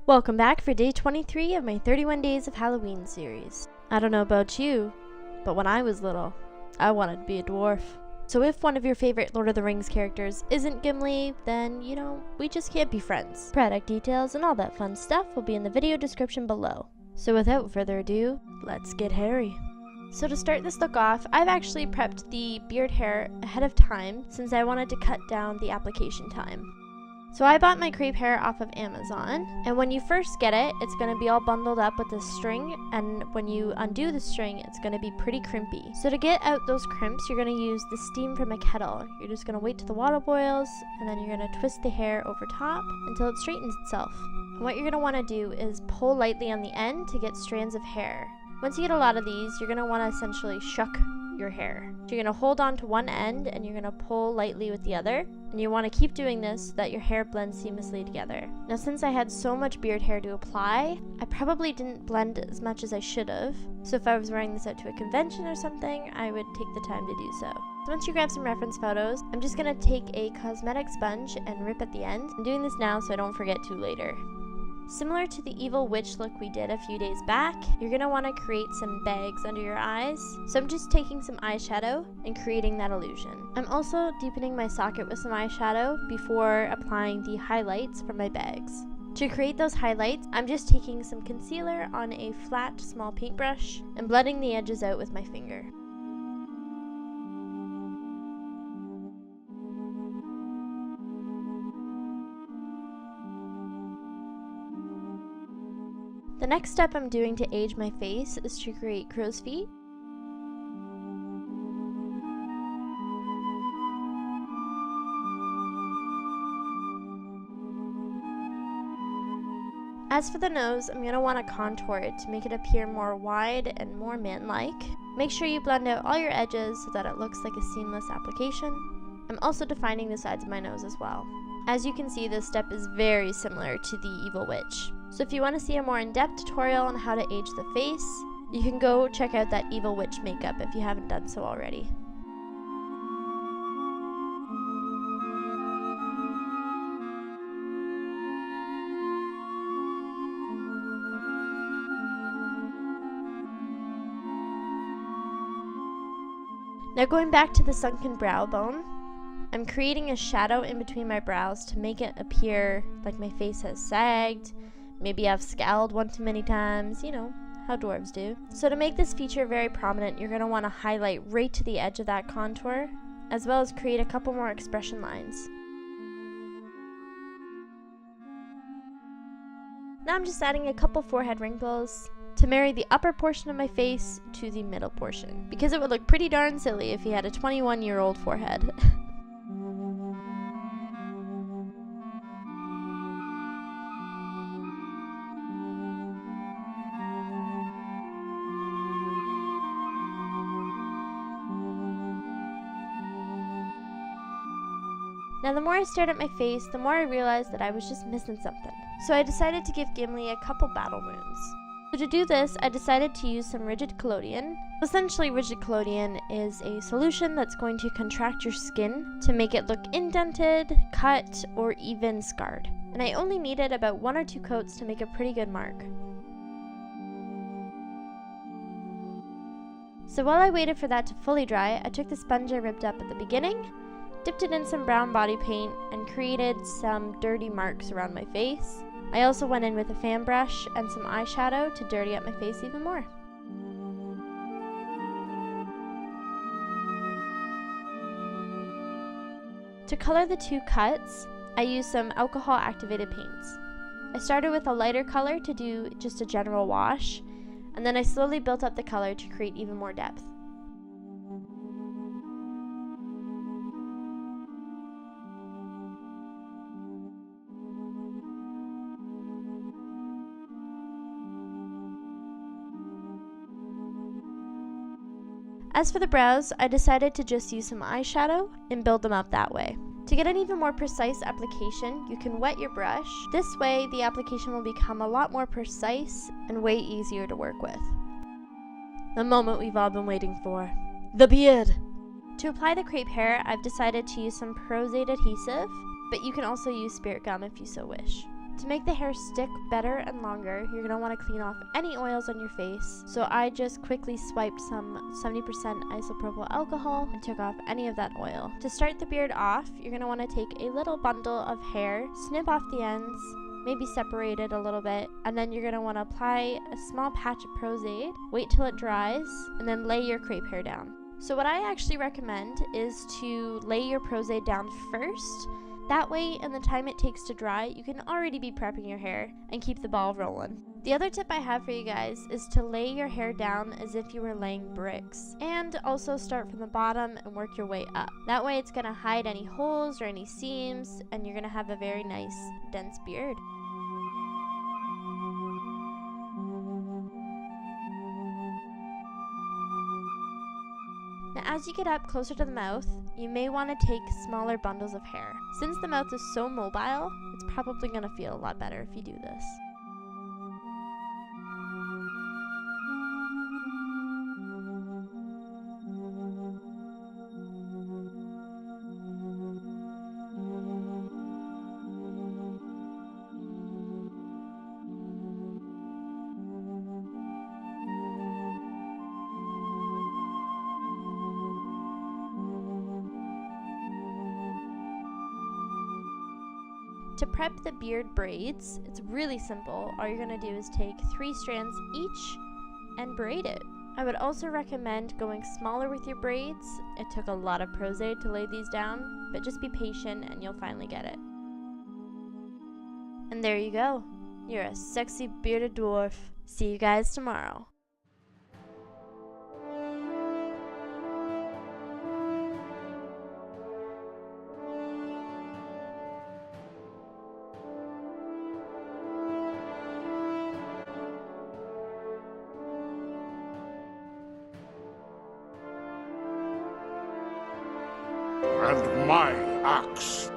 Welcome back for day 23 of my 31 Days of Halloween series. I don't know about you, but when I was little, I wanted to be a dwarf. So if one of your favorite Lord of the Rings characters isn't Gimli, then, we just can't be friends. Product details and all that fun stuff will be in the video description below. So without further ado, let's get hairy. So to start this look off, I've actually prepped the beard hair ahead of time since I wanted to cut down the application time. So I bought my Crepe Hair off of Amazon, and when you first get it, it's going to be all bundled up with a string, and when you undo the string, it's going to be pretty crimpy. So to get out those crimps, you're going to use the steam from a kettle. You're just going to wait till the water boils, and then you're going to twist the hair over top until it straightens itself. And what you're going to want to do is pull lightly on the end to get strands of hair. Once you get a lot of these, you're going to want to essentially shuck your hair. So you're going to hold on to one end and you're going to pull lightly with the other, and you want to keep doing this so that your hair blends seamlessly together. Now since I had so much beard hair to apply, I probably didn't blend as much as I should have, so if I was wearing this out to a convention or something, I would take the time to do so. So once you grab some reference photos, I'm just going to take a cosmetic sponge and rip at the end. I'm doing this now so I don't forget to later. Similar to the evil witch look we did a few days back, you're going to want to create some bags under your eyes. So I'm just taking some eyeshadow and creating that illusion. I'm also deepening my socket with some eyeshadow before applying the highlights from my bags. To create those highlights, I'm just taking some concealer on a flat, small paintbrush and blending the edges out with my finger. The next step I'm doing to age my face is to create crow's feet. As for the nose, I'm going to want to contour it to make it appear more wide and more man-like. Make sure you blend out all your edges so that it looks like a seamless application. I'm also defining the sides of my nose as well. As you can see, this step is very similar to the evil witch. So if you want to see a more in-depth tutorial on how to age the face, you can go check out that evil witch makeup if you haven't done so already. Now going back to the sunken brow bone, I'm creating a shadow in between my brows to make it appear like my face has sagged. Maybe I've scowled one too many times, how dwarves do. So to make this feature very prominent, you're going to want to highlight right to the edge of that contour, as well as create a couple more expression lines. Now I'm just adding a couple forehead wrinkles to marry the upper portion of my face to the middle portion, because it would look pretty darn silly if you had a 21-year-old forehead. Now the more I stared at my face, the more I realized that I was just missing something. So I decided to give Gimli a couple battle wounds. So to do this, I decided to use some rigid collodion. Essentially, rigid collodion is a solution that's going to contract your skin to make it look indented, cut, or even scarred. And I only needed about 1 or 2 coats to make a pretty good mark. So while I waited for that to fully dry, I took the sponge I ripped up at the beginning, dipped it in some brown body paint, and created some dirty marks around my face. I also went in with a fan brush and some eyeshadow to dirty up my face even more. To color the 2 cuts, I used some alcohol activated paints. I started with a lighter color to do just a general wash, and then I slowly built up the color to create even more depth. As for the brows, I decided to just use some eyeshadow and build them up that way. To get an even more precise application, you can wet your brush. This way, the application will become a lot more precise and way easier to work with. The moment we've all been waiting for. The beard! To apply the crepe hair, I've decided to use some Pros-Aide Adhesive, but you can also use spirit gum if you so wish. To make the hair stick better and longer, you're going to want to clean off any oils on your face. So I just quickly swiped some 70% isopropyl alcohol and took off any of that oil. To start the beard off, you're going to want to take a little bundle of hair, snip off the ends, maybe separate it a little bit, and then you're going to want to apply a small patch of Pros-Aide, wait till it dries, and then lay your crepe hair down. So what I actually recommend is to lay your Pros-Aide down first. That way, in the time it takes to dry, you can already be prepping your hair and keep the ball rolling. The other tip I have for you guys is to lay your hair down as if you were laying bricks, and also start from the bottom and work your way up. That way it's going to hide any holes or any seams, and you're going to have a very nice, dense beard. Now, as you get up closer to the mouth, you may want to take smaller bundles of hair. Since the mouth is so mobile, it's probably going to feel a lot better if you do this. To prep the beard braids, it's really simple. All you're going to do is take 3 strands each and braid it. I would also recommend going smaller with your braids. It took a lot of Pros-Aide to lay these down, but just be patient and you'll finally get it. And there you go. You're a sexy bearded dwarf. See you guys tomorrow. And my axe